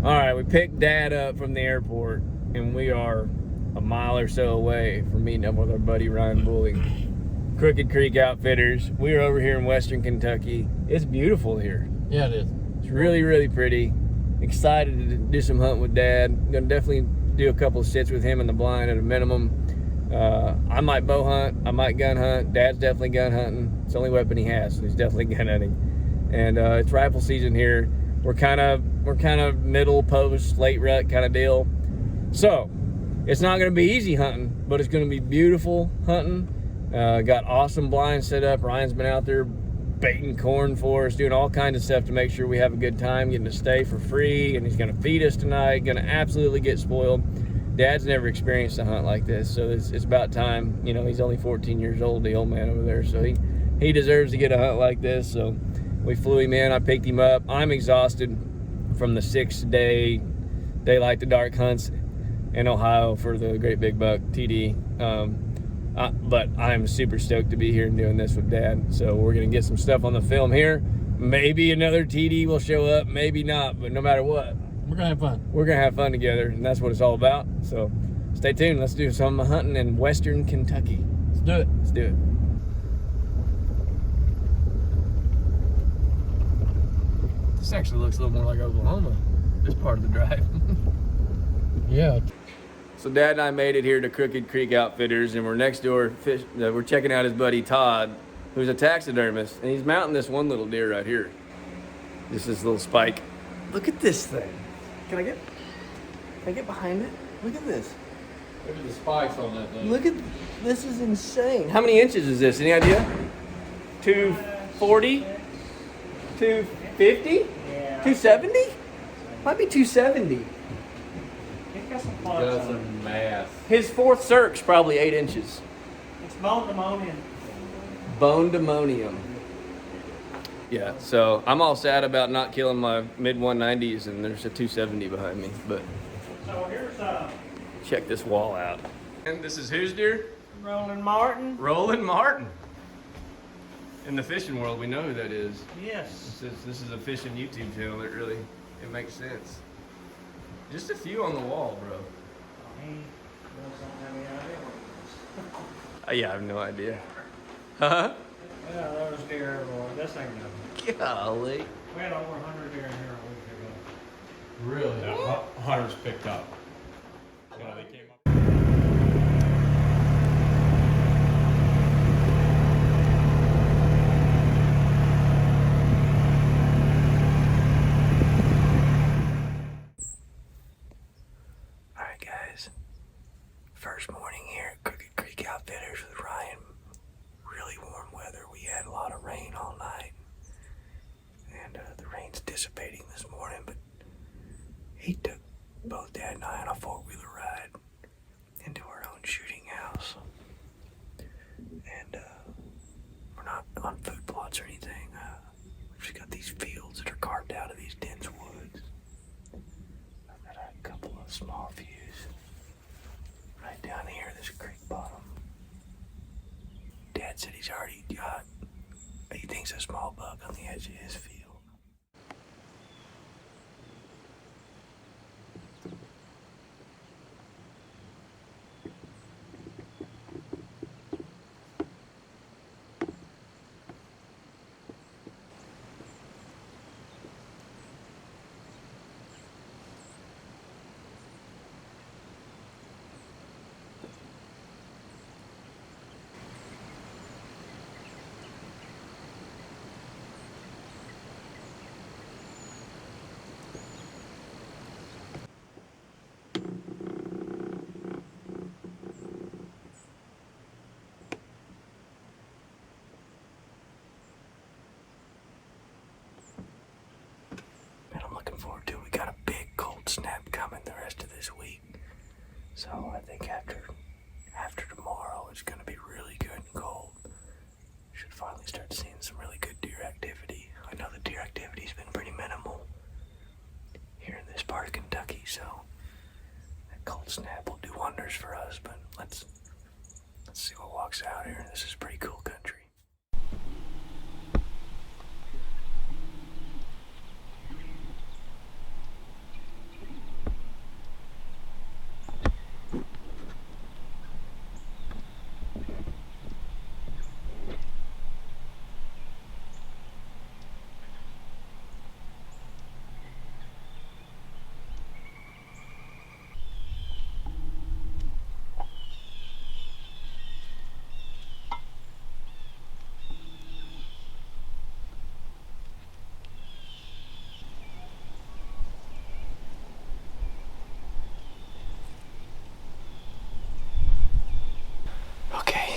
All right, we picked Dad up from the airport, and we are a mile or so away from meeting up with our buddy Ryan Bulle. Crooked Creek Outfitters. We are over here in Western Kentucky. It's beautiful here. Yeah, it is. It's really, really pretty. Excited to do some hunting with Dad. Gonna definitely do a couple of sits with him in the blind at a minimum. I might bow hunt. I might gun hunt. Dad's definitely gun hunting. It's the only weapon he has, so he's definitely gun hunting. And it's rifle season here. We're kind of middle post, late rut kind of deal. So it's not gonna be easy hunting, but it's gonna be beautiful hunting. Got awesome blinds set up. Ryan's been out there baiting corn for us, doing all kinds of stuff to make sure we have a good time, getting to stay for free, and he's gonna feed us tonight. Gonna absolutely get spoiled. Dad's never experienced a hunt like this, so it's about time. You know, he's only 14 years old, the old man over there, so he deserves to get a hunt like this. So we flew him in. I picked him up. I'm exhausted from the 6-day daylight to dark hunts in Ohio for the Great Big Buck TD. But I'm super stoked to be here and doing this with Dad. So we're gonna get some stuff on the film here. Maybe another TD will show up, maybe not, but no matter what, we're gonna have fun. We're gonna have fun together, and that's what it's all about. So stay tuned. Let's do some hunting in Western Kentucky. Let's do it. Let's do it. This actually looks a little more like Oklahoma, this part of the drive. Yeah. So Dad and I made it here to Crooked Creek Outfitters, and we're next door. We're checking out his buddy Todd, who's a taxidermist, and he's mounting this one little deer right here. Just this little spike. Look at this thing. Can I get behind it? Look at this. Look at the spikes on that thing. Look at this. Is insane. How many inches is this? Any idea? 240? 250? Yeah. 270? Might be 270. Got some plugs Got on it. some mass. His fourth circ's probably 8 inches. It's bone ammonium. Boned ammonium. Yeah, so I'm all sad about not killing my mid 190s, and there's a 270 behind me, but So here's check this wall out. And this is whose deer? Roland Martin. Roland Martin. In the fishing world, we know who that is. Yes. This is a fishing YouTube channel. It makes sense. Just a few on the wall, bro. He doesn't have any idea what it is. Yeah, I have no idea. Huh? Yeah, there's deer everywhere. This ain't nothing. Golly. We had over 100 deer in here a week ago. Really? Hunters picked up. You know, they came up. Alright guys, first morning here at Crooked Creek Outfitters with Ryan. Really warm weather. We had a lot of rain all night, and the rain's dissipating this morning, but he took both Dad and I on a 4-wheeler ride into our own shooting house, and we're not on food plots or anything. We've just got these fields that are carved out of these dense woods. I've got a couple of small views right down here, this creek bottom. Dad said he's already got, he thinks, a small buck on the edge of his field. Forward to. We got a big cold snap coming the rest of this week, so I think after tomorrow it's going to be really good and cold. Should finally start seeing some really good deer activity. I know the deer activity's been pretty minimal here in this part of Kentucky, so that cold snap will do wonders for us. But let's see what walks out here. This is pretty cool country.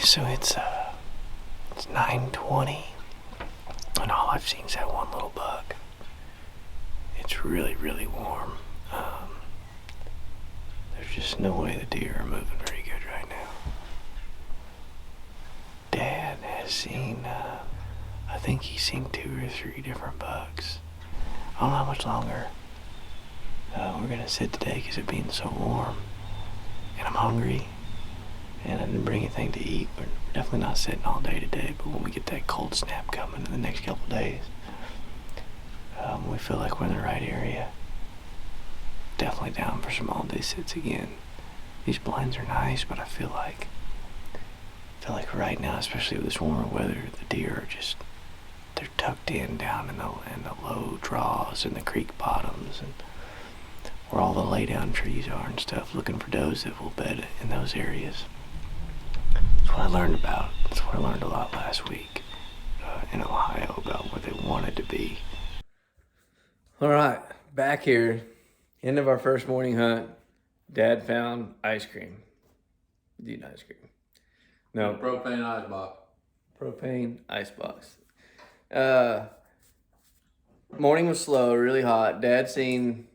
so it's 9:20, and all I've seen is that one little buck. It's really, really warm. There's just no way the deer are moving very good right now. Dad has seen, I think he's seen 2 or 3 different bucks. I don't know how much longer we're gonna sit today because it being so warm, and I'm hungry, and I didn't bring anything to eat. We're definitely not sitting all day today, but when we get that cold snap coming in the next couple days, we feel like we're in the right area. Definitely down for some all-day sits again. These blinds are nice, but I feel like right now, especially with this warmer weather, the deer are just, they're tucked in down in the low draws and the creek bottoms and where all the lay down trees are and stuff, looking for does that will bed in those areas. That's what I learned about. That's what I learned a lot last week in Ohio about what they wanted to be. All right, back here, end of our first morning hunt. Dad found ice cream. Eating ice cream. No. Propane ice box. Propane ice box. Morning was slow, really hot. Dad seen,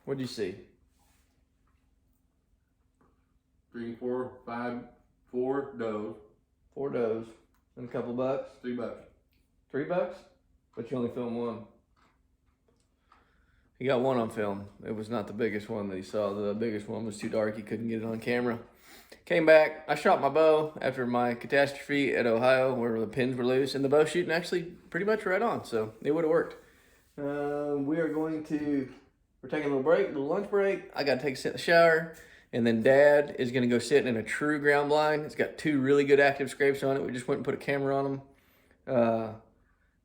what'd you see? 3, 4, 5, 4 does. 4 does and a couple bucks. $3. $3? But you only filmed 1. He got 1 on film. It was not the biggest one that he saw. The biggest one was too dark. He couldn't get it on camera. Came back. I shot my bow after my catastrophe at Ohio where the pins were loose. And the bow shooting actually pretty much right on. So it would have worked. We're taking a little break, a little lunch break. I got to take a sit in the shower. And then Dad is going to go sit in a true ground blind. It's got 2 really good active scrapes on it. We just went and put a camera on them.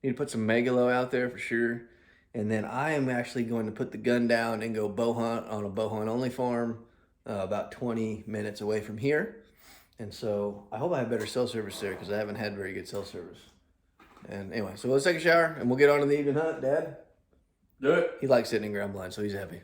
Need to put some megalo out there for sure. And then I am actually going to put the gun down and go bow hunt on a bow hunt only farm about 20 minutes away from here. And so I hope I have better cell service there because I haven't had very good cell service. And anyway, so let's take a shower and we'll get on to the evening hunt. Dad? Do it. He likes sitting in ground blind, so he's happy.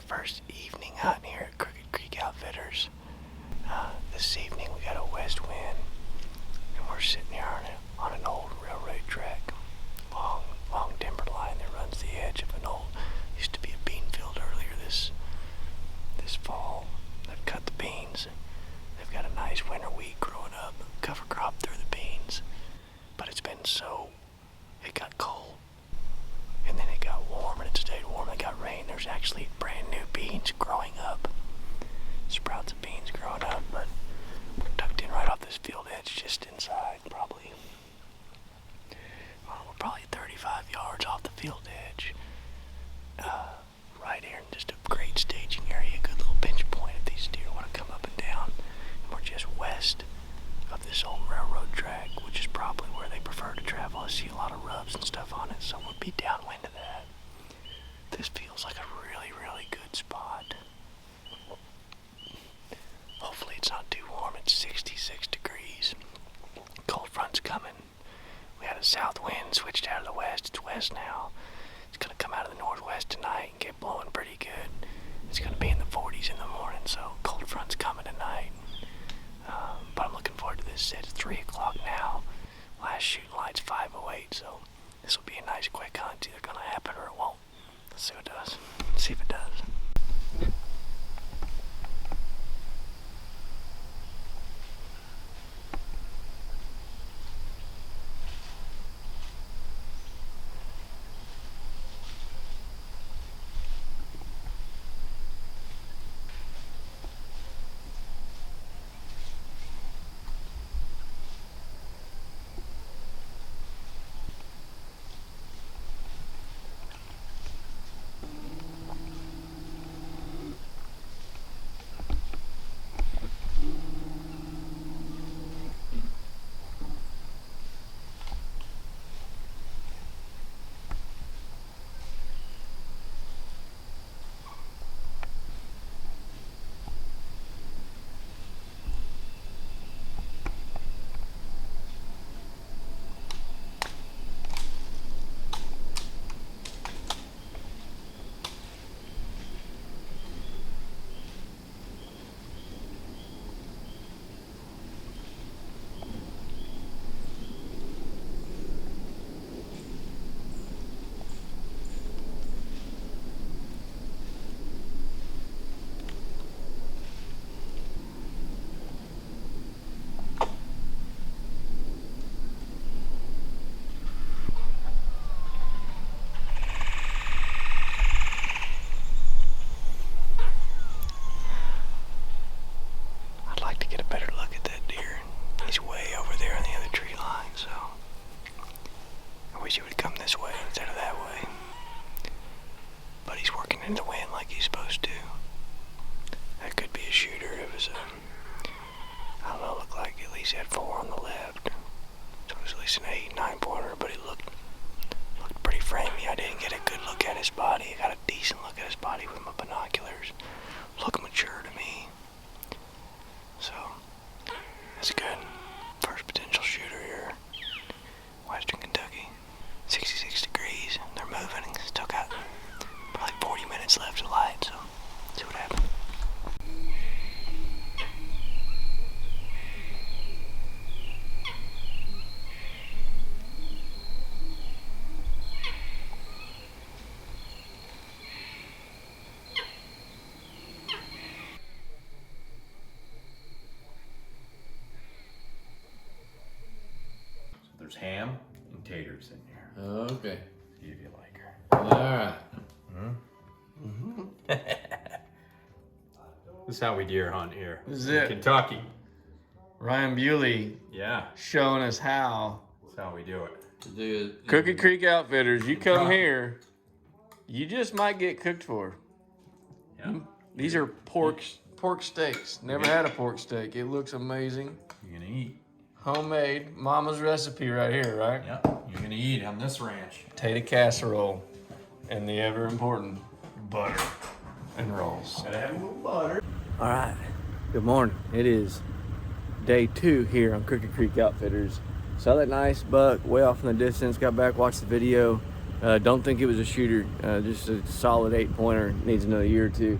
First evening hunt here at Crooked Creek Outfitters. This evening we got a west wind, and we're sitting here on an old railroad track, long timber line that runs the edge of an old, used to be a bean field earlier this fall. They've cut the beans. They've got a nice winter wheat growing up, cover crop through the beans, but it's been it got cold. And then it got warm, and it stayed warm. It got rain. There's actually brand new beans growing up. Sprouts of beans growing up, but we're tucked in right off this field edge, just inside, probably. Well, we're probably 35 yards off the field edge. Right here, just a great staging area, a good little pinch point if these deer want to come up and down. And we're just west of this old railroad track, which is probably where they prefer to travel. I see a lot of rubs and stuff on it, so we'll be downwind of that. This feels like a really, really good spot. Hopefully it's not too warm. It's 66 degrees. Cold front's coming. We had a south wind, switched out of the west. It's west now. It's going to come out of the northwest tonight and get blowing pretty good. It's going to be in the 40s in the morning, so cold front's coming tonight. But I'm looking forward to this sit. It's 3 o'clock now. Last shooting light's 5:08, so this will be a nice quick hunt. It's either gonna happen or it won't. Let's see what it does. Let's see if it does. There's ham and taters in here. Okay. See if you like her. Alright. This is how we deer hunt here. This is in it. Kentucky. Ryan Bulle Yeah, showing us how. that's how we do it. To do it. Cookie Creek Outfitters, you come here, you just might get cooked for. Yeah. These are pork steaks. Never had a pork steak. It looks amazing. You're gonna eat. Homemade, mama's recipe right here, right? Yeah, you're gonna eat on this ranch. Potato casserole and the ever important butter and rolls. Gotta have a little butter. All right, good morning. It is day 2 here on Cookie Creek Outfitters. Saw that nice buck way off in the distance, got back, watched the video. Don't think it was a shooter, just a solid 8-pointer, needs another year or two.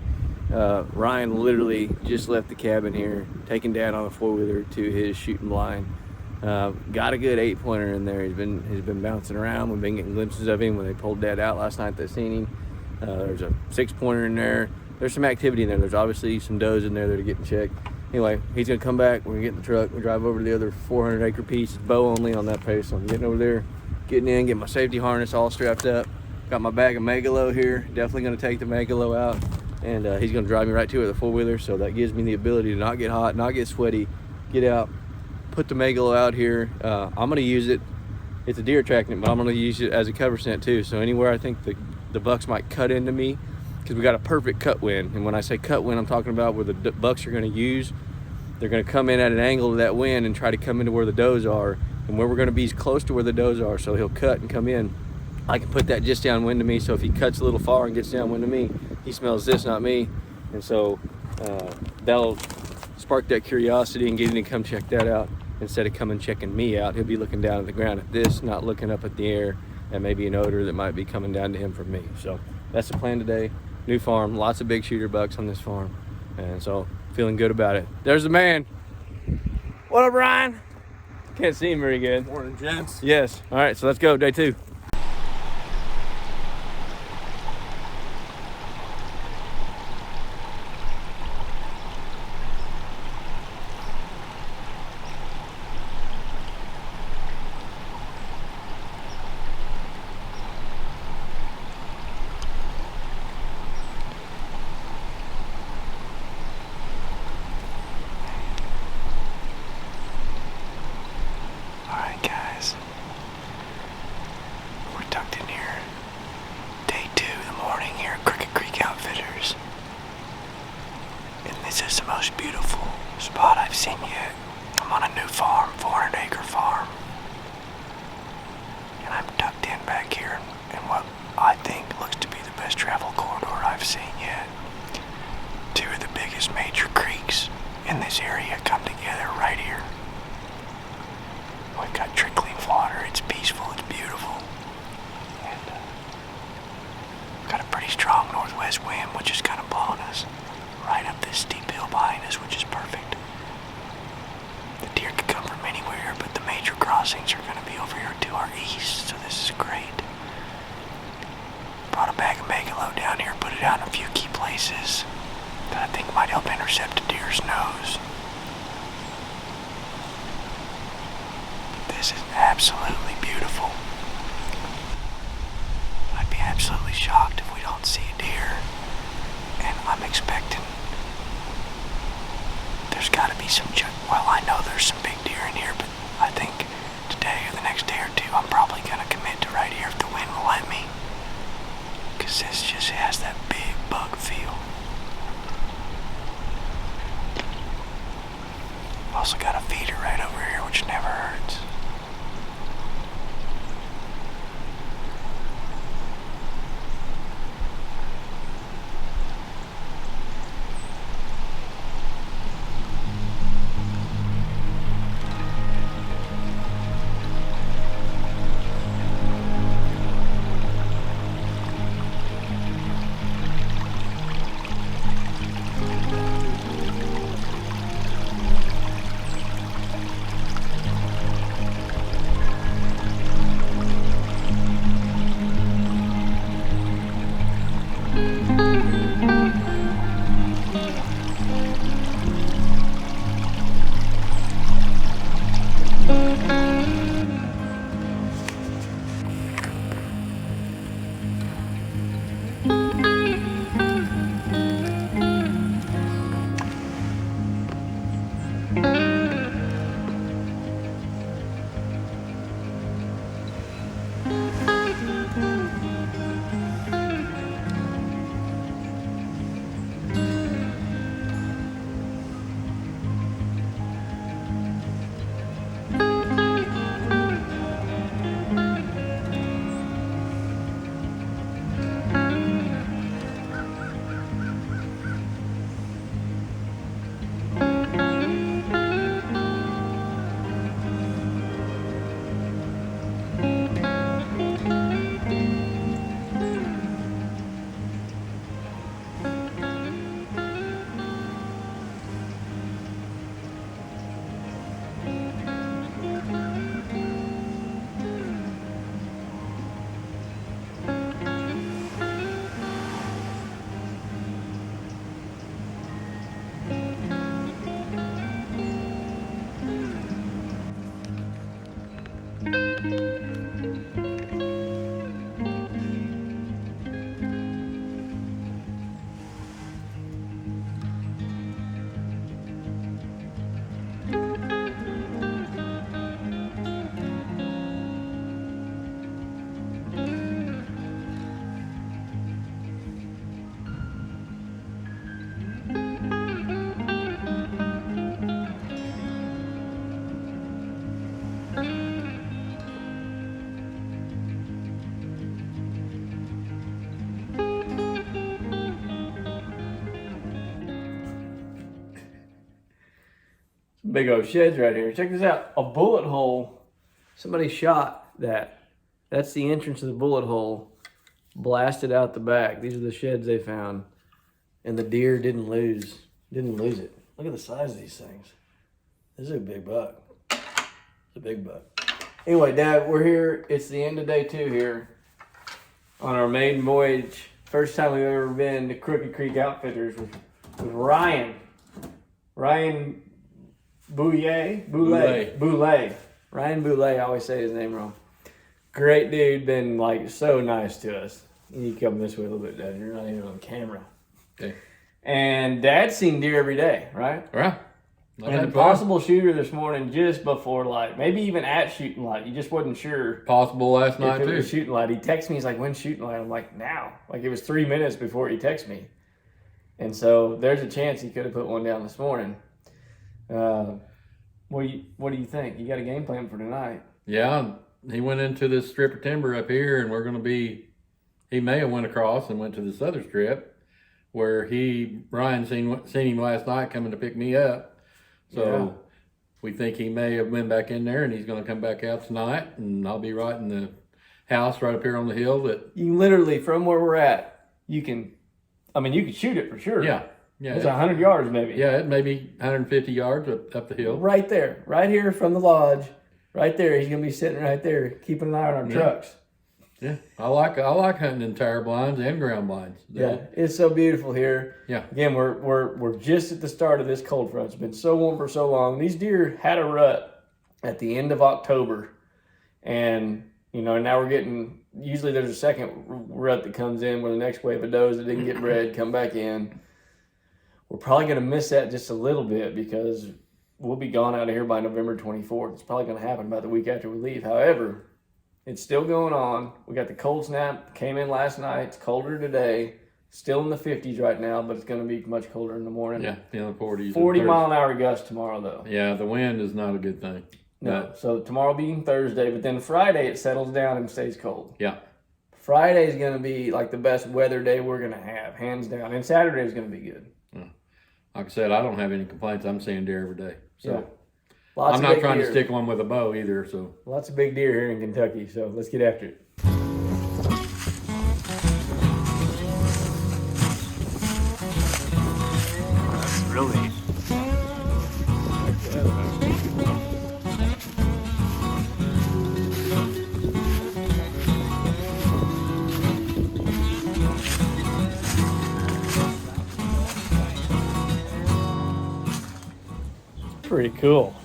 Ryan literally just left the cabin here, taking Dad on a 4-wheeler to his shooting blind. Got a good 8-pointer in there. He's been bouncing around. We've been getting glimpses of him when they pulled Dad out last night. They seen him. There's a 6-pointer in there. There's some activity in there. There's obviously some does in there that are getting checked. Anyway, he's gonna come back. We're gonna get in the truck. We drive over to the other 400-acre piece. It's bow only on that pace. So I'm getting over there, getting in, getting my safety harness all strapped up. Got my bag of Megalo here. Definitely gonna take the Megalo out. And he's gonna drive me right to it with a 4-wheeler, so that gives me the ability to not get hot, not get sweaty, get out, put the Megalo out here. I'm gonna use it. It's a deer attractant, but I'm gonna use it as a cover scent too. So anywhere I think the bucks might cut into me, because we got a perfect cut wind. And when I say cut wind, I'm talking about where the bucks are gonna use. They're gonna come in at an angle of that wind and try to come into where the does are, and where we're gonna be is close to where the does are. So he'll cut and come in. I can put that just downwind to me, so if he cuts a little far and gets downwind to me, he smells this, not me. And so that'll spark that curiosity and get him to come check that out. Instead of coming checking me out, he'll be looking down at the ground at this, not looking up at the air, and maybe an odor that might be coming down to him from me. So that's the plan today. New farm, lots of big shooter bucks on this farm. And so feeling good about it. There's the man. What up, Ryan? Can't see him very good. Morning, gents. Yes. All right, so let's go, day 2. Alright guys, we're tucked in here. Day 2 in the morning here at Cricket Creek Outfitters. And this is the most beautiful spot I've seen yet. I'm on a new farm, 400-acre farm. And I'm tucked in back here in what I think looks to be the best travel corridor I've seen yet. 2 of the biggest major creeks in this area come together right here. We've got trickling water, it's peaceful, it's beautiful. And got a pretty strong northwest wind, which is kind of blowing us right up this steep hill behind us, which is perfect. The deer could come from anywhere, but the major crossings are going to be over here to our east, so this is great. Brought a bag of megalo down here, put it out in a few key places that I think might help intercept a deer's nose. This is absolutely beautiful. I'd be absolutely shocked if we don't see a deer. And I'm expecting there's got to be some, well, I know there's some big deer in here, but I think today or the next day or 2, I'm probably going to commit to right here if the wind will let me. Because this just has that big bug feel. Also got a feeder right over here, which never hurts. Big old sheds right here. Check this out. A bullet hole. Somebody shot that. That's the entrance of the bullet hole. Blasted out the back. These are the sheds they found. And the deer didn't lose Didn't lose it. Look at the size of these things. This is a big buck. It's a big buck. Anyway, Dad, we're here. It's the end of day 2 here on our maiden voyage. First time we've ever been to Crooked Creek Outfitters with Ryan. Ryan Bulle. Ryan Bulle. I always say his name wrong. Great dude. Been like so nice to us. You come this way a little bit, Dad. You're not even on camera. Okay. And Dad's seen deer every day, right? Right. And a possible shooter this morning just before light. Maybe even at shooting light. You just wasn't sure. Possible last night, if it too. was shooting light. He texted me. He's like, when's shooting light? I'm like, now. Like, it was 3 minutes before he texted me. And so there's a chance he could have put one down this morning. What do you think? You got a game plan for tonight? Yeah, he went into this strip of timber up here, and we're going to be, he may have went across and went to this other strip where Ryan seen him last night coming to pick me up. So we think he may have been back in there, and he's going to come back out tonight, and I'll be right in the house right up here on the hill. That you literally, from where we're at, you can shoot it for sure. Yeah. It's 100 yards maybe. Yeah, it may be 150 yards up the hill. Right there, right here from the lodge, right there. He's going to be sitting right there, keeping an eye on our trucks. Yeah, I like hunting in tire blinds and ground blinds. Yeah, it's so beautiful here. Yeah. Again, we're just at the start of this cold front. It's been so warm for so long. These deer had a rut at the end of October, and now we're getting. Usually, there's a second rut that comes in where the next wave of does that didn't get bred come back in. We're probably going to miss that just a little bit because we'll be gone out of here by November 24th. It's probably going to happen about the week after we leave. However, it's still going on. We got the cold snap, came in last night. It's colder today. Still in the 50s right now, but it's going to be much colder in the morning. Yeah, feeling 40s. 40 mile an hour gust tomorrow, though. Yeah, the wind is not a good thing. No, so tomorrow being Thursday, but then Friday it settles down and stays cold. Yeah. Friday is going to be like the best weather day we're going to have, hands down. And Saturday is going to be good. Like I said, I don't have any complaints. I'm seeing deer every day. So. Yeah. Lots I'm of not big trying deer. to stick one with a bow either. So Lots of big deer here in Kentucky, so let's get after it. That's really. Pretty cool.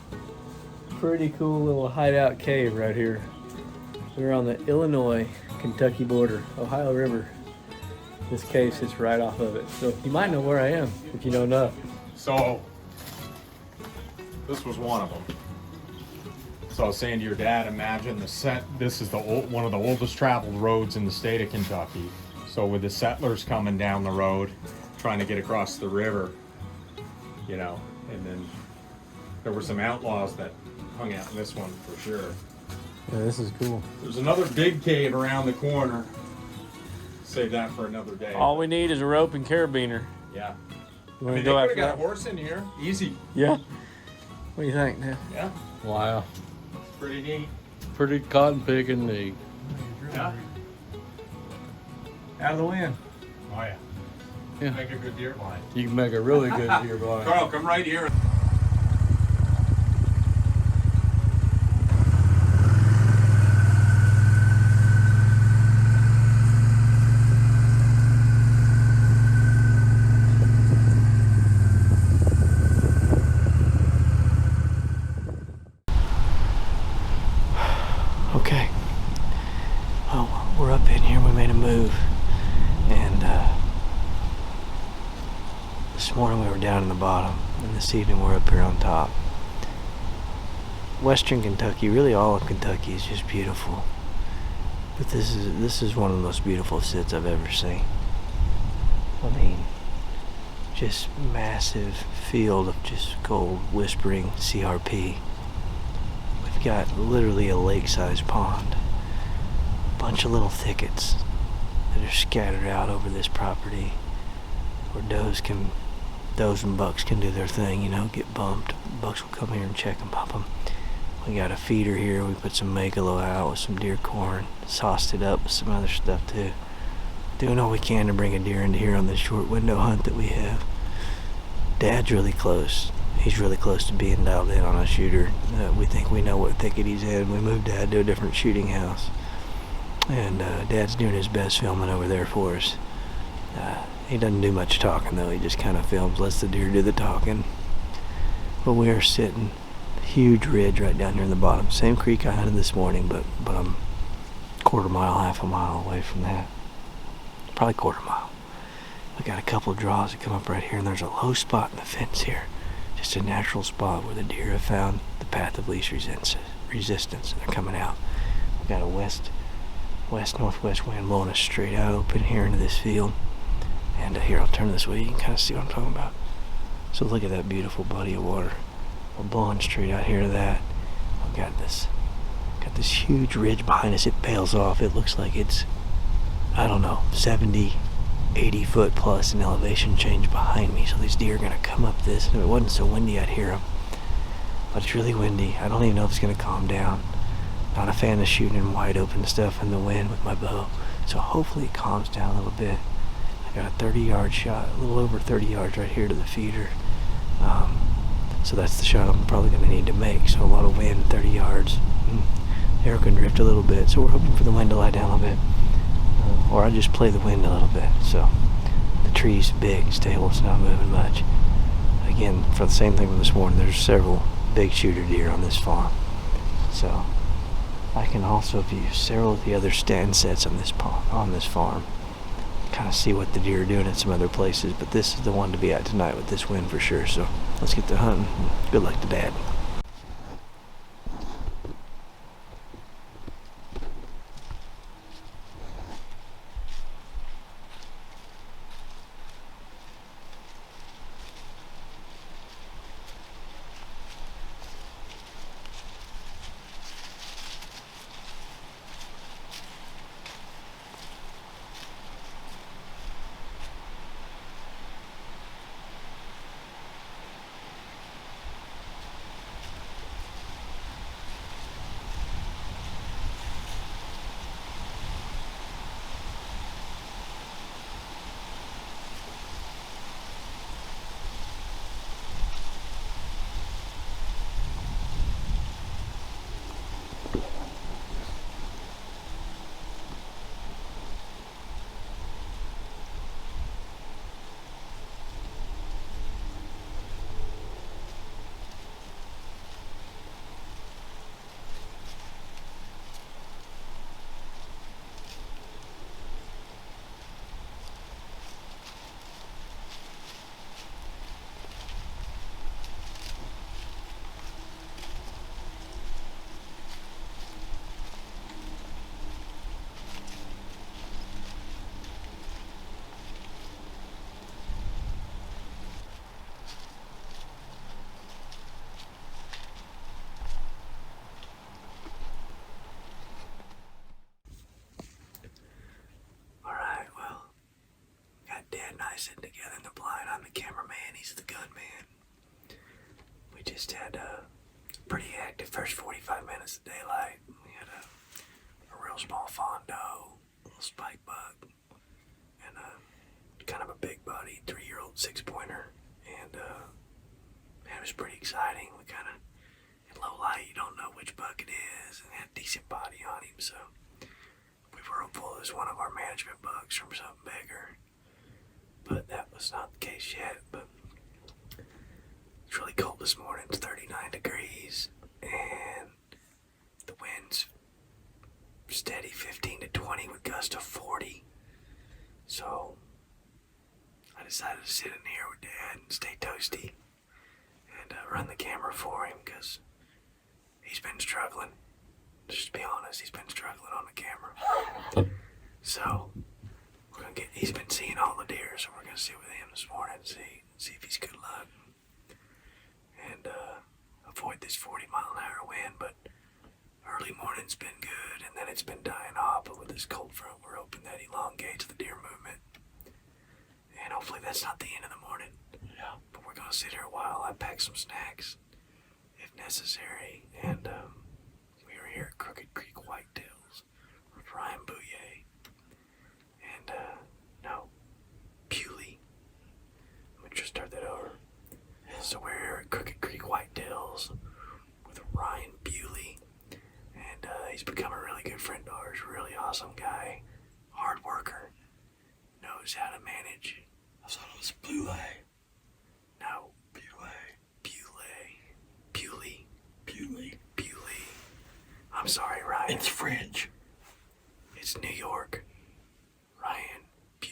Pretty cool little hideout cave right here. We're on the Illinois-Kentucky border, Ohio River. This cave sits right off of it. So you might know where I am if you know enough. So, this was one of them. So I was saying to your dad, imagine this is one of the oldest traveled roads in the state of Kentucky. So with the settlers coming down the road, trying to get across the river, and then there were some outlaws that hung out in this one for sure. Yeah, this is cool. There's another big cave around the corner. Save that for another day. All we need is a rope and carabiner. Yeah. You I want mean, to go they after could have got that? a horse in here. Easy. Yeah. What do you think, man? Yeah. wow, Pretty neat. pretty cotton picking neat. Yeah. Out of the wind. Oh yeah. Yeah. Make a good deer blind. You can make a really good deer blind. Carl, come right here. Okay. Well, we're up in here. We made a move. And this morning we were down in the bottom. And this evening we're up here on top. Western Kentucky, really all of Kentucky is just beautiful. But this is one of the most beautiful sits I've ever seen. I mean, just massive field of just gold whispering CRP. We've got literally a lake-sized pond. A bunch of little thickets that are scattered out over this property where does and bucks can do their thing, get bumped. Bucks will come here and check and pop them. We got a feeder here. We put some megalo out with some deer corn, sauced it up with some other stuff too. Doing all we can to bring a deer into here on this short window hunt that we have. Dad's really close. He's really close to being dialed in on a shooter. We think we know what thicket he's in. We moved Dad to a different shooting house. And Dad's doing his best filming over there for us. He doesn't do much talking though. He just kind of films, lets the deer do the talking. But we are sitting huge ridge right down here in the bottom. Same creek I hunted this morning, but I'm quarter mile, half a mile away from that. Probably quarter mile. We got a couple of draws that come up right here, and there's a low spot in the fence here. Just a natural spot where the deer have found the path of least resistance, and they're coming out. We got a west-northwest wind blowing us straight out open here into this field. And here, I'll turn this way. You can kind of see what I'm talking about. So look at that beautiful body of water. We're blowing straight out here to that. We've got this huge ridge behind us. It pales off. It looks like it's, I don't know, 70, 80 foot plus in elevation change behind me. So these deer are going to come up this. And if it wasn't so windy, I'd hear them. But it's really windy. I don't even know if it's going to calm down. Not a fan of shooting in wide open stuff in the wind with my bow. So hopefully it calms down a little bit. I got a 30-yard shot, a little over 30 yards right here to the feeder. So that's the shot I'm probably going to need to make. So a lot of wind, 30 yards. The arrow can drift a little bit. So we're hoping for the wind to lie down a little bit. Or I just play the wind a little bit. So the tree's big, stable, it's not moving much. Again, for the same thing with this morning, there's several big shooter deer on this farm. So I can also view several of the other stand sets on this farm. Kind of see what the deer are doing at some other places, but this is the one to be at tonight with this wind for sure. So let's get to hunting. Good luck to Dad. Sitting together in the blind. I'm the cameraman, he's the gunman. We just had a pretty active first 45 minutes of daylight. We had a real small fawn doe, a little spike buck, and kind of a big body 3-year-old 6-pointer. And man, it was pretty exciting. We kind of, in low light, you don't know which buck it is, and had a decent body on him, so we were hopeful it was one of our management bucks from something bigger. But that was not the case yet. But it's really cold this morning. It's 39 degrees, and the wind's steady 15 to 20 with gusts of 40. So I decided to sit in here with Dad and stay toasty and run the camera for him because he's been struggling. Just to be honest, he's been struggling on the camera. So he's been seeing all the deer, so we're gonna sit with him this morning and see if he's good luck and avoid this 40-mile-an-hour wind. But early morning's been good, and then it's been dying off. But with this cold front, we're hoping that elongates the deer movement, and hopefully that's not the end of the morning. Yeah. But we're gonna sit here a while. I pack some snacks if necessary, and we are here at Crooked Creek Whitetails with Ryan Bulle. No, Bulle. Let me just start that over. it's Bulle. No. Bulle. I'm sorry, Ryan. It's French. It's New York. Ryan Bulle.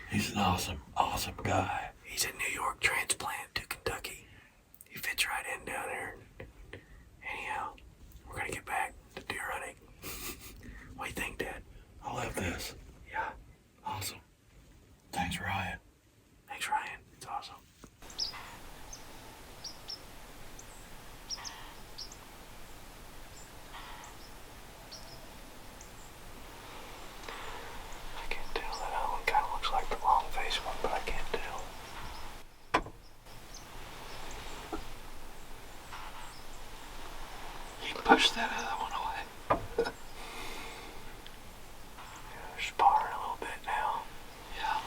He's an awesome guy. He's a New York transplant to Kentucky. He fits right in down there. Anyhow, we're gonna get back to deer hunting. What do you think, Dad? I love this. Yeah. Awesome. Thanks, Ryan. Thanks, Ryan. It's awesome. I can't tell. That other one kind of looks like the long face one, but I can't tell. You push that other one away. They're sparring a little bit now. Yeah.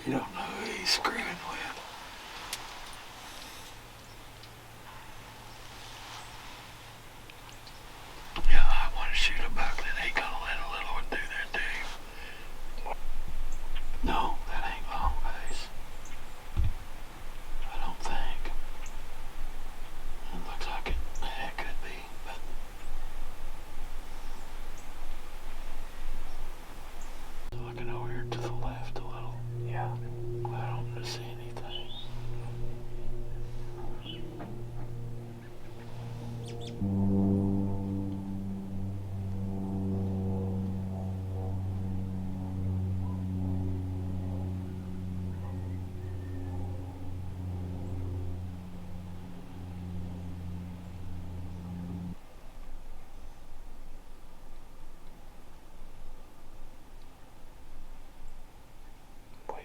You don't know who he's screaming with. Yeah, I want to shoot a buck, then ain't gonna let a little one do that to him. No, that ain't long face. I don't think. It looks like it. Yeah, it could be, but. Looking over here to the left a little. Yeah, I don't see anything.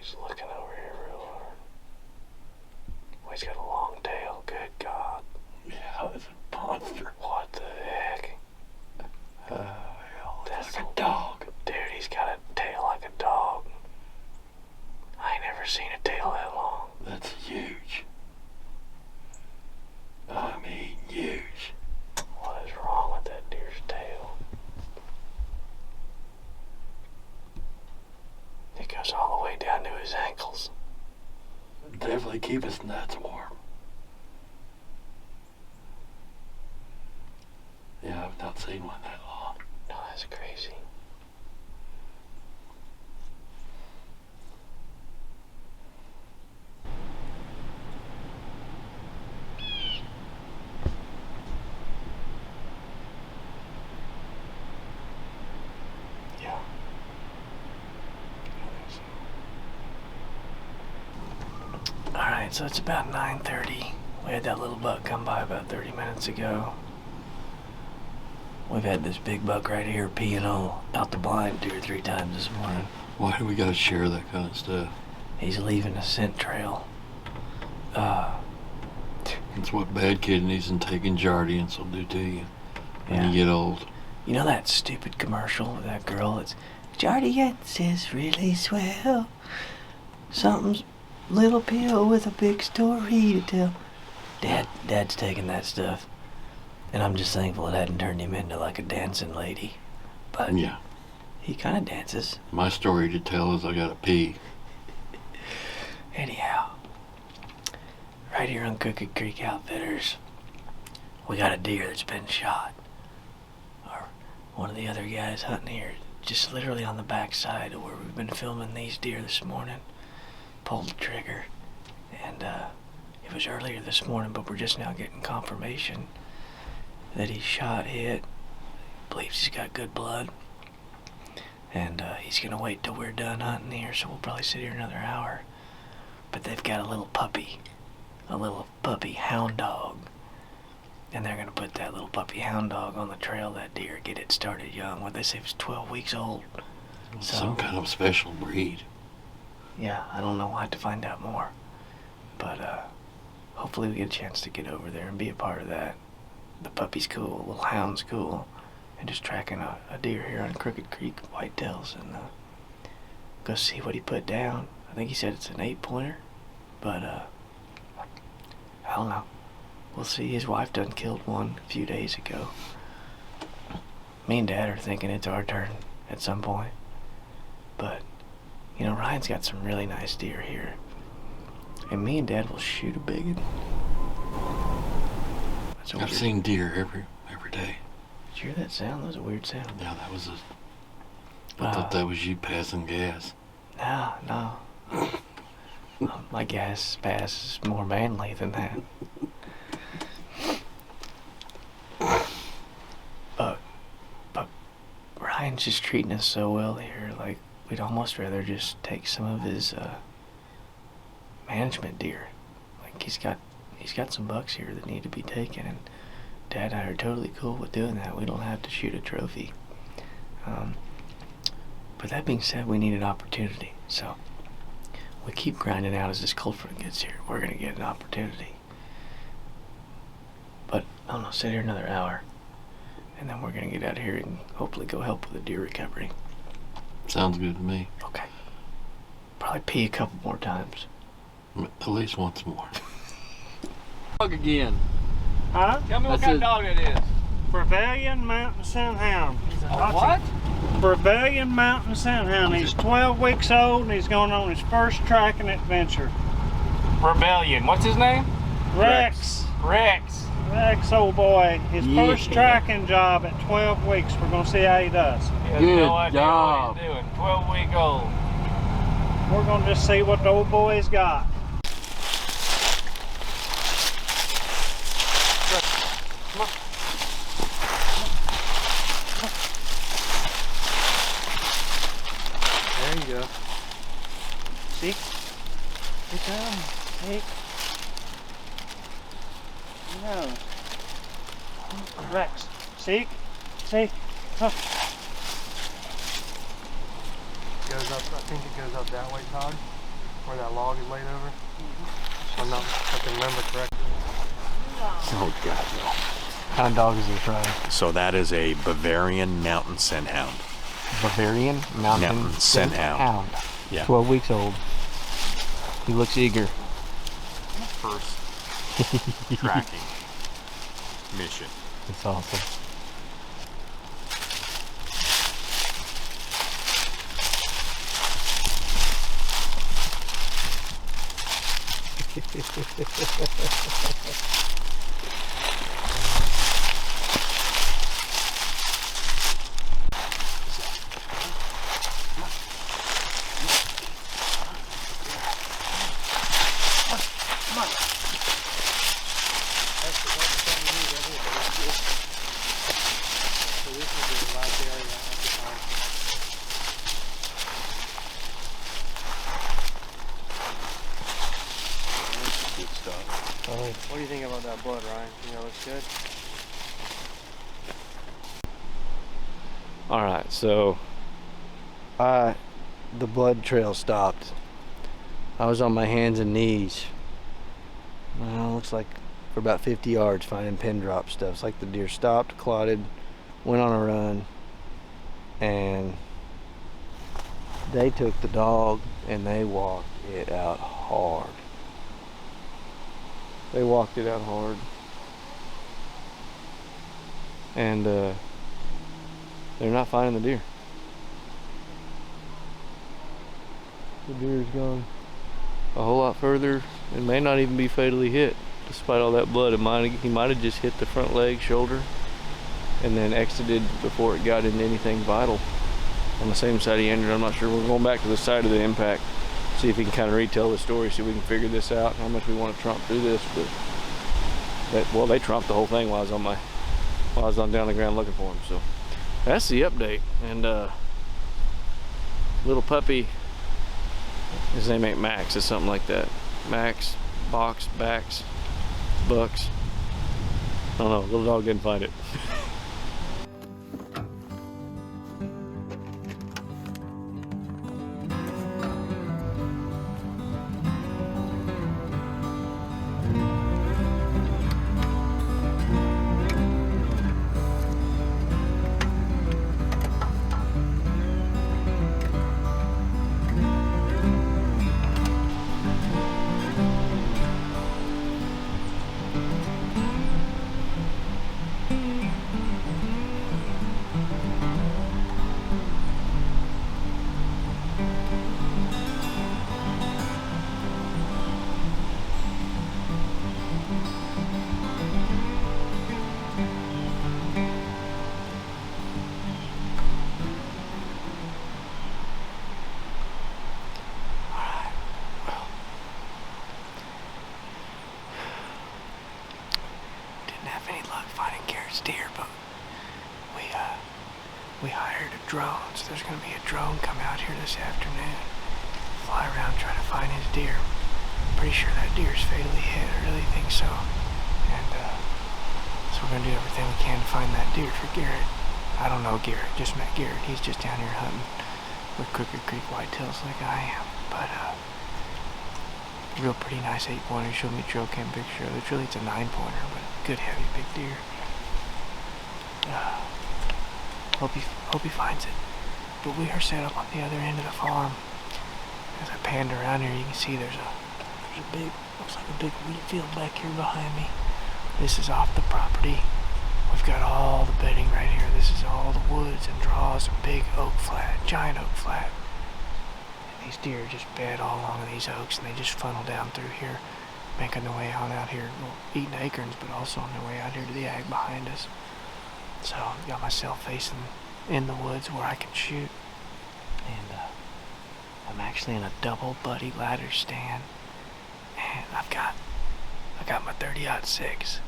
He's looking over here real hard. Well, he's got a long tail. Good God. Yeah, it's a monster. What the heck? That's like a dog. Dude, he's got a tail like a dog. I ain't never seen a tail that long. That's huge. I mean, huge. What is wrong with that deer's tail? It goes all the way down to his ankles. Definitely keep his nuts warm. Yeah, I've not seen one that long. No, that's crazy. Yeah. Alright, so it's about 9:30. We had that little buck come by about 30 minutes ago. We've had this big buck right here peeing all out the blind 2 or 3 times this morning. Why do we gotta share that kind of stuff? He's leaving a scent trail. It's what bad kidneys and taking Jardians will do to you when Yeah. you get old. You know that stupid commercial with that girl? It's Jardians is really swell. Something's little pill with a big story to tell. Dad's taking that stuff. And I'm just thankful it hadn't turned him into like a dancing lady. But Yeah. he kind of dances. My story to tell is I gotta pee. Anyhow, right here on Crooked Creek Outfitters, we got a deer that's been shot. Or one of the other guys hunting here, just literally on the backside of where we've been filming these deer this morning, pulled the trigger. And it was earlier this morning, but we're just now getting confirmation that he's shot, hit, believes he's got good blood. And he's gonna wait till we're done hunting here, so we'll probably sit here another hour. But they've got a little puppy hound dog. And they're gonna put that little puppy hound dog on the trail, that deer, get it started young. What they say was 12 weeks old. So, Some kind of special breed. yeah, I don't know. We'll have to find out more. But hopefully we get a chance to get over there and be a part of that. The puppy's cool, little hound's cool. And just tracking a deer here on Crooked Creek, Whitetails, and go see what he put down. I think he said it's an 8-pointer, but I don't know. We'll see. His wife done killed one a few days ago. Me and Dad are thinking it's our turn at some point. But, you know, Ryan's got some really nice deer here. And me and Dad will shoot a big one. That's a I've seen deer every day. Did you hear that sound? That was a weird sound. Yeah, that was I thought that was you passing gas. No. My gas pass is more manly than that. But Ryan's just treating us so well here. Like, we'd almost rather just take some of his management deer. Like, he's got some bucks here that need to be taken, and Dad and I are totally cool with doing that. We don't have to shoot a trophy. But that being said, we need an opportunity. So we keep grinding out as this cold front gets here. We're gonna get an opportunity. But I don't know, sit here another hour, and then we're gonna get out here and hopefully go help with the deer recovery. Sounds good to me. Okay. Probably pee a couple more times. At least once more. Dog again. Huh? Tell me what kind of dog it is. Bavarian Mountain Scenthound. What? Bavarian Mountain Scenthound. He's 12 weeks old and he's going on his first tracking adventure. Rebellion. What's his name? Rex. Rex. Rex, old boy. His first tracking job at 12 weeks. We're going to see how he does. He has Good no idea job. what he's doing. 12-week-old. We're going to just see what the old boy's got. There you go. See? Good job. Hey. No. Rex. See? See? Huh. Goes up, I think it goes up that way, Todd, where that log is laid over. So I'm not, if I can remember correctly. Oh, God, no. What kind of dog is he trying? So that is a Bavarian Mountain Scenthound. Bavarian Mountain Scenthound. Yeah. 12 weeks old. He looks eager. First tracking mission. It's awesome. What do you think about that blood, Ryan? You know, looks good? Alright, so the blood trail stopped. I was on my hands and knees. Looks like for about 50 yards finding pin drop stuff. It's like the deer stopped, clotted, went on a run, and they took the dog and they walked it out hard. They walked it out hard. And they're not finding the deer. The deer's gone a whole lot further and may not even be fatally hit. Despite all that blood, he might have just hit the front leg, shoulder, and then exited before it got into anything vital. On the same side he entered, I'm not sure. We're going back to the side of the impact, see if we can kind of retell the story, see if we can figure this out, how much we want to trump through this. But they trumped the whole thing while I was on down the ground looking for him. So that's the update. And little puppy, his name ain't Max, it's something like that. Max, Bucks. I don't know, little dog didn't find it. Deer, but we hired a drone, so there's gonna be a drone come out here this afternoon, fly around, try to find his deer. I'm pretty sure that deer's fatally hit. I really think so. And so we're gonna do everything we can to find that deer for Garrett. I don't know Garrett, just met Garrett. He's just down here hunting with Crooked Creek whitetails like I am. But real pretty nice 8-pointer. Showed me a trail cam picture of it. Really, it's a 9-pointer, but good heavy big deer. Hope he finds it. But we are set up on the other end of the farm. As I panned around here, you can see there's a big, looks like a big wheat field back here behind me. This is off the property. We've got all the bedding right here. This is all the woods and draws and big oak flat, giant oak flat. And these deer just bed all along these oaks, and they just funnel down through here, making their way on out here, well, eating acorns, but also on their way out here to the ag behind us. So I've got myself facing in the woods where I can shoot, and I'm actually in a double buddy ladder stand, and I got my 30-06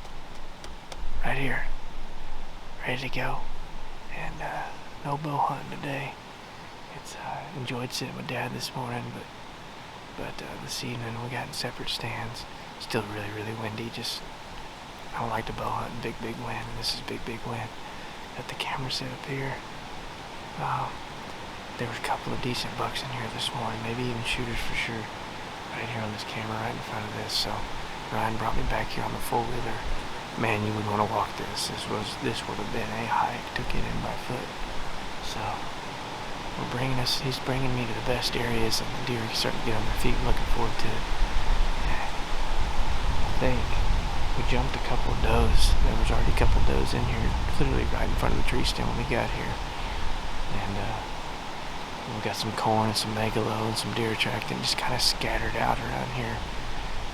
right here, ready to go, and no bow hunting today. It's enjoyed sitting with Dad this morning, but this evening we got in separate stands. Still really windy. Just I don't like to bow hunt in big wind, and this is big wind. Got the camera set up here. There was a couple of decent bucks in here this morning, maybe even shooters for sure. Right here on this camera, right in front of this. So Ryan brought me back here on the four-wheeler. Man, you would want to walk this. This would have been a hike to get in by foot. So he's bringing me to the best areas, and the deer are starting to get on their feet. I'm looking forward to it. I think we jumped a couple of does. There was already a couple of does in here, literally right in front of the tree stand when we got here. And we got some corn and some megalo and some deer attractant just kind of scattered out around here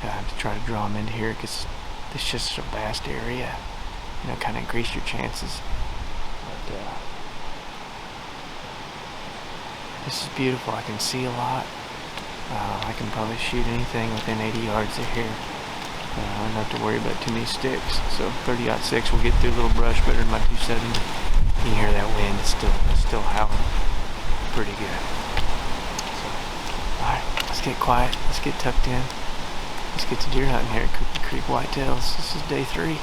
to try to draw them into here, because it's just a vast area. You know, kind of increase your chances. But this is beautiful. I can see a lot. I can probably shoot anything within 80 yards of here. I don't have to worry about too many sticks. So 30-06 will get through a little brush better than my 270. You can hear that wind. It's still howling pretty good. So, alright, let's get quiet. Let's get tucked in. Let's get to deer hunting here at Crooked Creek Whitetails. This is day 3.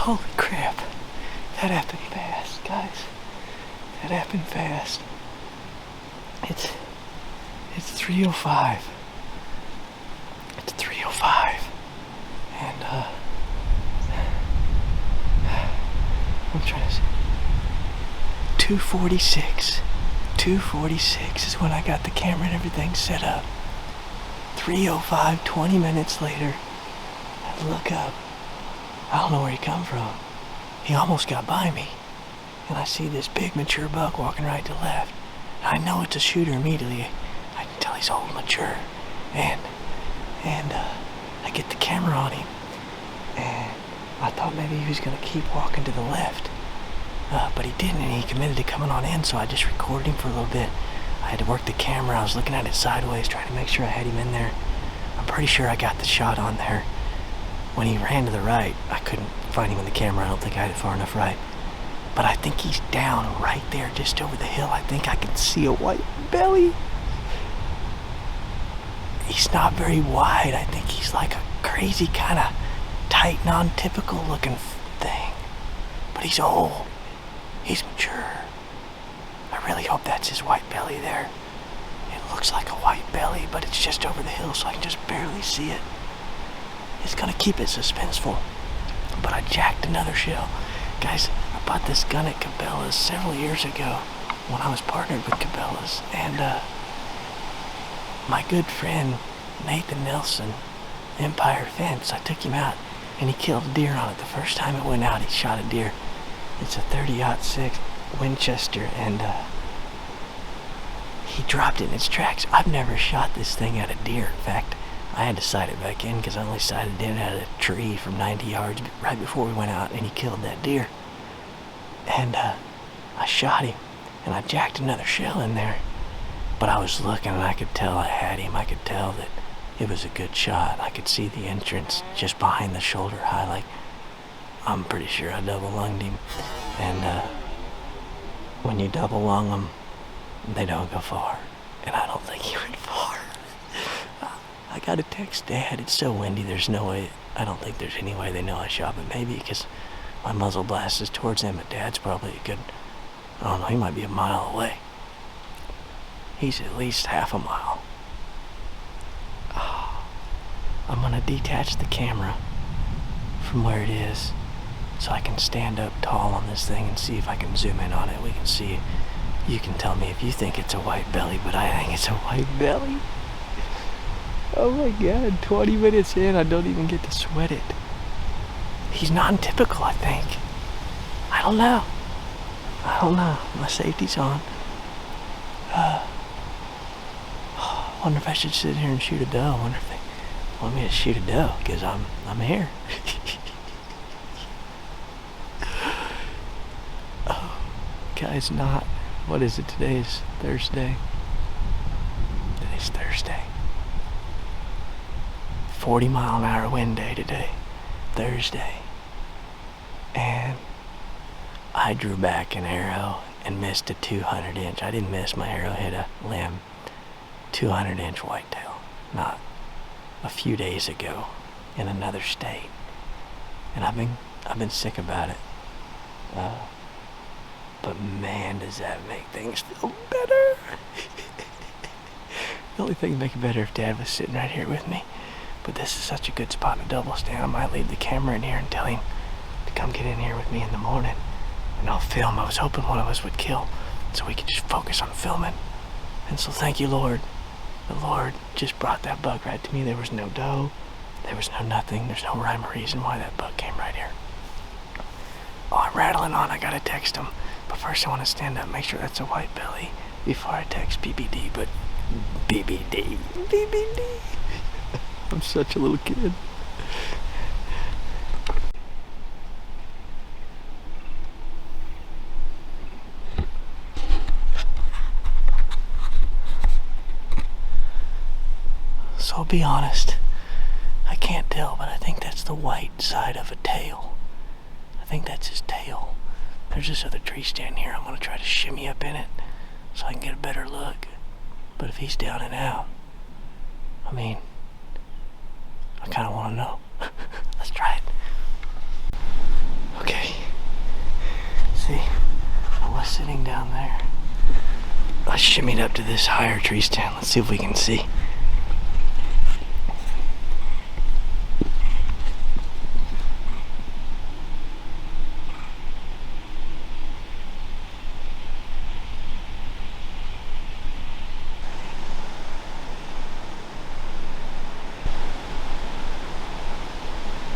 Holy crap. That happened fast, guys. That happened fast. It's 3:05. It's 3:05. And I'm trying to see. 2:46. 2:46 is when I got the camera and everything set up. 3:05, 20 minutes later, I look up. I don't know where he come from. He almost got by me. And I see this big mature buck walking right to left. And I know it's a shooter immediately. I can tell he's old and mature. And I get the camera on him. And I thought maybe he was gonna keep walking to the left. But he didn't, and he committed to coming on in, so I just recorded him for a little bit. I had to work the camera. I was looking at it sideways, trying to make sure I had him in there. I'm pretty sure I got the shot on there. When he ran to the right, I couldn't find him in the camera. I don't think I had it far enough right. But I think he's down right there, just over the hill. I think I can see a white belly. He's not very wide. I think he's like a crazy kind of tight, non-typical looking thing. But he's old. He's mature. I really hope that's his white belly there. It looks like a white belly, but it's just over the hill, so I can just barely see it. It's gonna keep it suspenseful. But I jacked another shell. Guys, I bought this gun at Cabela's several years ago when I was partnered with Cabela's. And my good friend, Nathan Nelson, Empire Fence, I took him out and he killed a deer on it. The first time it went out, he shot a deer. It's a 30-06 Winchester, and he dropped it in its tracks. I've never shot this thing at a deer. In fact, I had to sight it back in because I only sighted in at a tree from 90 yards right before we went out, and he killed that deer. And I shot him, and I jacked another shell in there. But I was looking, and I could tell I had him. I could tell that it was a good shot. I could see the entrance just behind the shoulder highlight. I'm pretty sure I double lunged him. And when you double lung them, they don't go far. And I don't think he went far. I got to text Dad. It's so windy, there's no way. I don't think there's any way they know I shot, but maybe because my muzzle blast is towards them, but Dad's probably a good, I don't know, he might be a mile away. He's at least half a mile. Oh, I'm gonna detach the camera from where it is so I can stand up tall on this thing and see if I can zoom in on it. We can see, you can tell me if you think it's a white belly, but I think it's a white belly. Oh my God, 20 minutes in, I don't even get to sweat it. He's non-typical, I think. I don't know. My safety's on. I wonder if I should sit here and shoot a doe. I wonder if they want me to shoot a doe, because I'm here. Oh, guys, what is it? Today's Thursday. Today's Thursday. 40-mile-an-hour wind day today, Thursday. And I drew back an arrow and missed a 200-inch. I didn't miss, my arrow hit a limb. 200-inch whitetail, not a few days ago in another state. And I've been sick about it. But man, does that make things feel better. The only thing to make it better if Dad was sitting right here with me. But this is such a good spot to double stand. I might leave the camera in here and tell him to come get in here with me in the morning. And I'll film. I was hoping one of us would kill so we could just focus on filming. And so thank you, Lord. The Lord just brought that buck right to me. There was no doe. There was no nothing. There's no rhyme or reason why that buck came right here. Oh, I'm rattling on. I gotta text him. But first I want to stand up, make sure that's a white belly before I text BBD, but BBD. I'm such a little kid. So I'll be honest, I can't tell, but I think that's the white side of a tail. I think that's his tail. There's this other tree stand here. I'm gonna try to shimmy up in it so I can get a better look. But if he's down and out, I mean, I kind of want to know. Let's try it. Okay. See, I was sitting down there. I shimmied up to this higher tree stand. Let's see if we can see.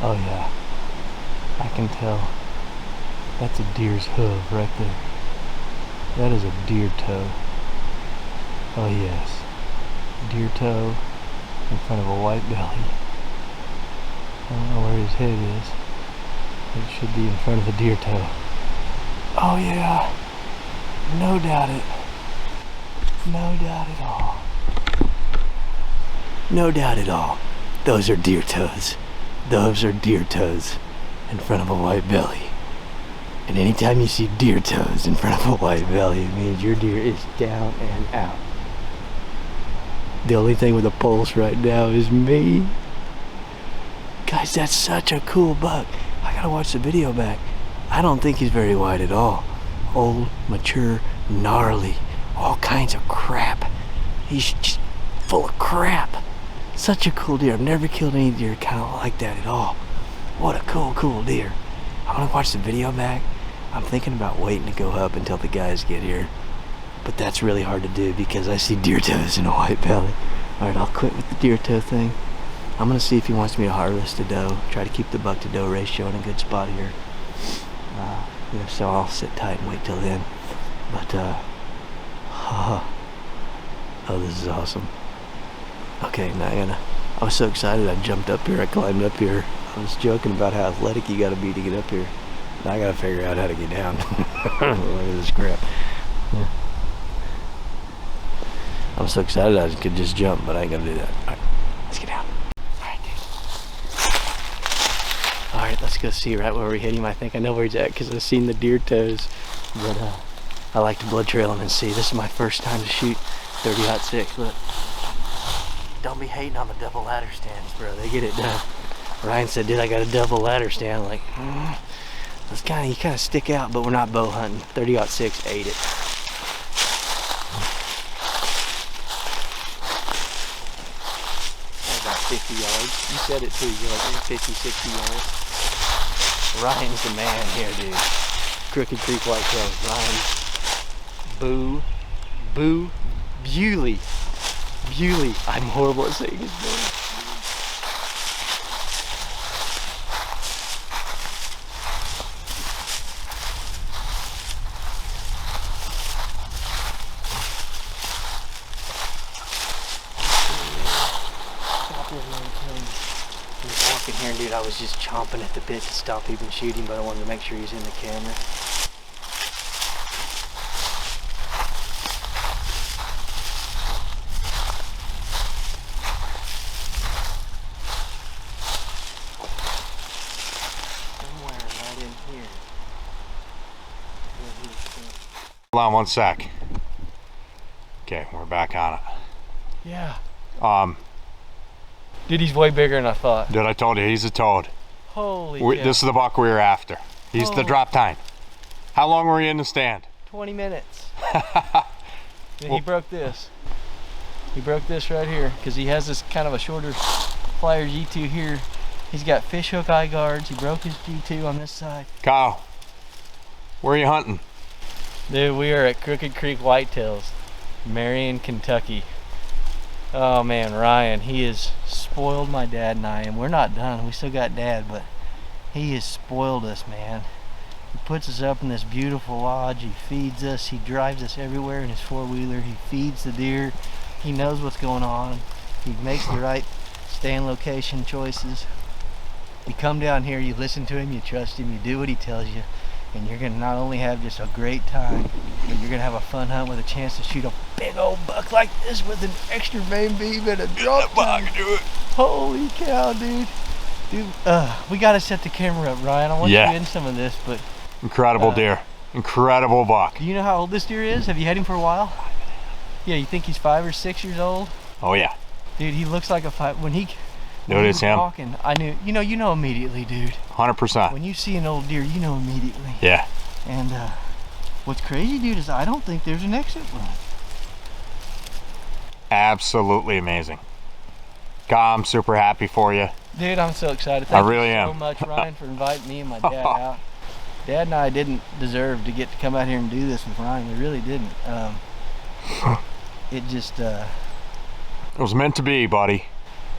Oh yeah, I can tell. That's a deer's hoof right there. That is a deer toe. Oh yes, deer toe in front of a white belly. I don't know where his head is. It should be in front of a deer toe. Oh yeah, no doubt it. No doubt at all. No doubt at all. Those are deer toes. Those are deer toes in front of a white belly. And anytime you see deer toes in front of a white belly, it means your deer is down and out. The only thing with a pulse right now is me. Guys, that's such a cool buck. I gotta watch the video back. I don't think he's very wide at all. Old, mature, gnarly, all kinds of crap. He's just full of crap. Such a cool deer. I've never killed any deer kind of like that at all. What a cool deer. I'm gonna watch the video back. I'm thinking about waiting to go up until the guys get here. But that's really hard to do because I see deer toes in a white belly. Alright, I'll quit with the deer toe thing. I'm gonna see if he wants me to harvest a doe. Try to keep the buck to doe ratio in a good spot here. So I'll sit tight and wait till then. But, oh, this is awesome. Okay, now I was so excited I jumped up here, I climbed up here. I was joking about how athletic you gotta be to get up here. Now I gotta figure out how to get down. Look at this crap. Yeah. I'm so excited I could just jump, but I ain't gonna do that. Alright, let's get down. Alright, dude. Alright, let's go see right where we hit him. I think I know where he's at because I've seen the deer toes. But I like to blood trail him and see. This is my first time to shoot 30-06. Look. Don't be hating on the double ladder stands, bro. They get it done. Ryan said, dude, I got a double ladder stand. I'm like, you kind of stick out, but we're not bow hunting. 30-06 ate it. About 50 yards. You said it too. You're like 50, 60 yards. Ryan's the man here, dude. Crooked Creek Whitetails. Ryan. Bulle. I'm horrible at saying his name. He was walking here, dude. I was just chomping at the bit to stop even shooting, but I wanted to make sure he was in the camera. Hold on one sec. Okay, we're back on it. Yeah. Dude, he's way bigger than I thought. Dude, I told you, he's a toad. Holy cow. This is the buck we were after. He's the drop tine. How long were you in the stand? 20 minutes. Then he broke this. He broke this right here because he has this kind of a shorter flyer G2 here. He's got fishhook eye guards. He broke his G2 on this side. Kyle, where are you hunting? Dude, we are at Crooked Creek Whitetails, Marion, Kentucky. Oh man, Ryan, he has spoiled my dad and I, and we're not done. We still got dad, but he has spoiled us, man. He puts us up in this beautiful lodge. He feeds us. He drives us everywhere in his four-wheeler. He feeds the deer. He knows what's going on. He makes the right stand location choices. You come down here, you listen to him, you trust him, you do what he tells you, and you're gonna not only have just a great time, but you're gonna have a fun hunt with a chance to shoot a big old buck like this with an extra main beam and a drop tube. Holy cow, dude. Dude, we gotta set the camera up, Ryan. I want you in some of this, but Incredible deer. Incredible buck. do you know how old this deer is? Have you had him for a while? Yeah, you think he's 5 or 6 years old? Oh yeah. Dude, he looks like a 5. When he Dude, it's him. walking, I knew. You know immediately, dude. 100%. When you see an old deer, you know immediately. Yeah. And what's crazy, dude, is I don't think there's an exit run. Absolutely amazing. God, I'm super happy for you. Dude, I'm so excited. Thank really you so am. much, Ryan, for inviting me and my dad out. Dad and I didn't deserve to get to come out here and do this with Ryan. We really didn't. It just... It was meant to be, buddy.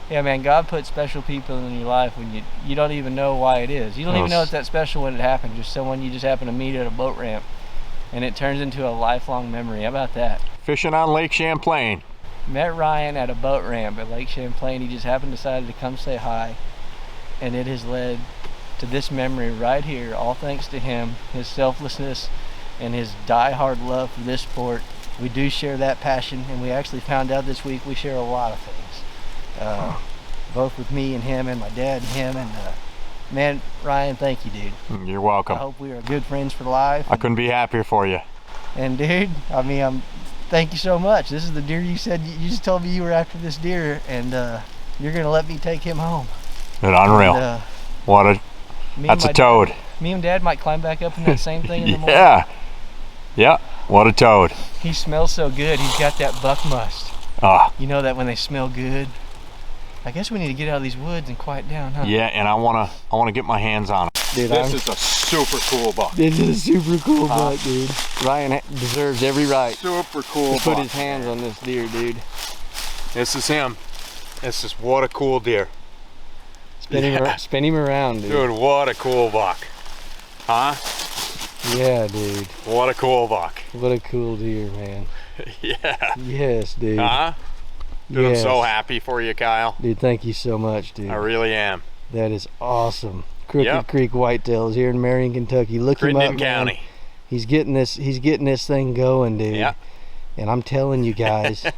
Yeah, man, God put special people in your life when you don't even know why it is. You don't even know it's that special when it happened. Just someone you just happen to meet at a boat ramp, and it turns into a lifelong memory. How about that? Fishing on Lake Champlain. Met Ryan at a boat ramp at Lake Champlain. He just happened to decide to come say hi, and it has led to this memory right here, all thanks to him, his selflessness, and his die-hard love for this sport. We do share that passion, and we actually found out this week we share a lot of things. Both with me and him and my dad and him, and man, Ryan, thank you, dude. You're welcome. I hope we are good friends for life. I couldn't be happier for you. And dude, I mean, thank you so much. This is the deer you said, you just told me you were after this deer, and you're gonna let me take him home. Dude, unreal. And, that's a toad. Me and Dad might climb back up in that same thing in the morning. Yeah, what a toad. He smells so good. He's got that buck must. You know that when they smell good. I guess we need to get out of these woods and quiet down, huh? Yeah, and I wanna get my hands on him. Dude, this is a super cool buck. This is a super cool buck, dude. Ryan deserves every right Super cool to put his hands on this deer, dude. This is him. This is what a cool deer. Spin him around, dude. Dude, what a cool buck. Huh? Yeah, dude. What a cool buck. What a cool deer, man. Yeah. Yes, dude. Huh? Dude, yes. I'm so happy for you, Kyle. Dude, thank you so much, dude. I really am. That is awesome. Crooked Creek Whitetails here in Marion, Kentucky. Look him up, man. County. He's getting this thing going, dude. Yeah. And I'm telling you guys,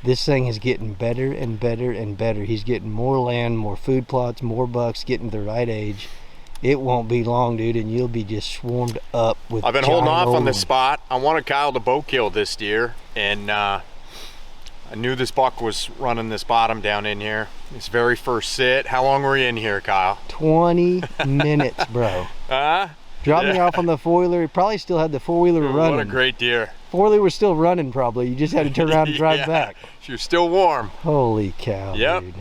this thing is getting better and better and better. He's getting more land, more food plots, more bucks, getting the right age. It won't be long, dude, and you'll be just swarmed up with I've been holding off on this spot. I wanted Kyle to bow kill this deer, and I knew this buck was running this bottom down in here. His very first sit. How long were you in here, Kyle? 20 minutes, bro. Dropped me off on the four-wheeler. He probably still had the four-wheeler running. What a great deer. Four-wheeler was still running, probably. You just had to turn around and drive back. You're still warm. Holy cow, dude.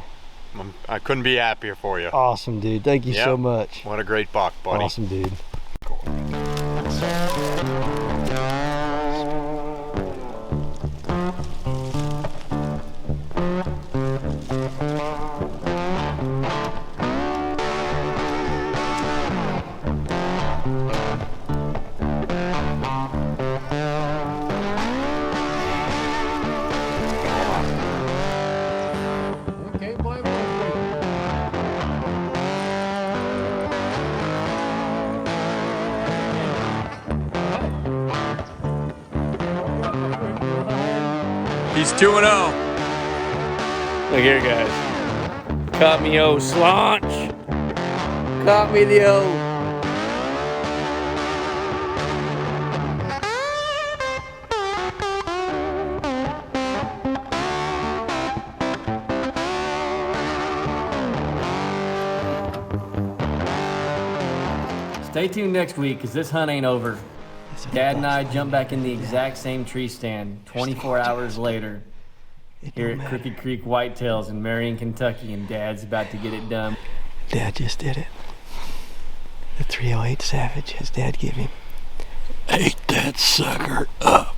I couldn't be happier for you. Awesome, dude. Thank you so much. What a great buck, buddy. Awesome, dude. He's 2-0. Look here, guys. Caught me, oh, slaunch. Caught me the old. Stay tuned next week, because this hunt ain't over. Dad and I jump back in the exact same tree stand 24 hours later here at Crooked Creek Whitetails in Marion, Kentucky, and Dad's about to get it done. Dad just did it. The 308 Savage, his dad gave him. Ate that sucker up.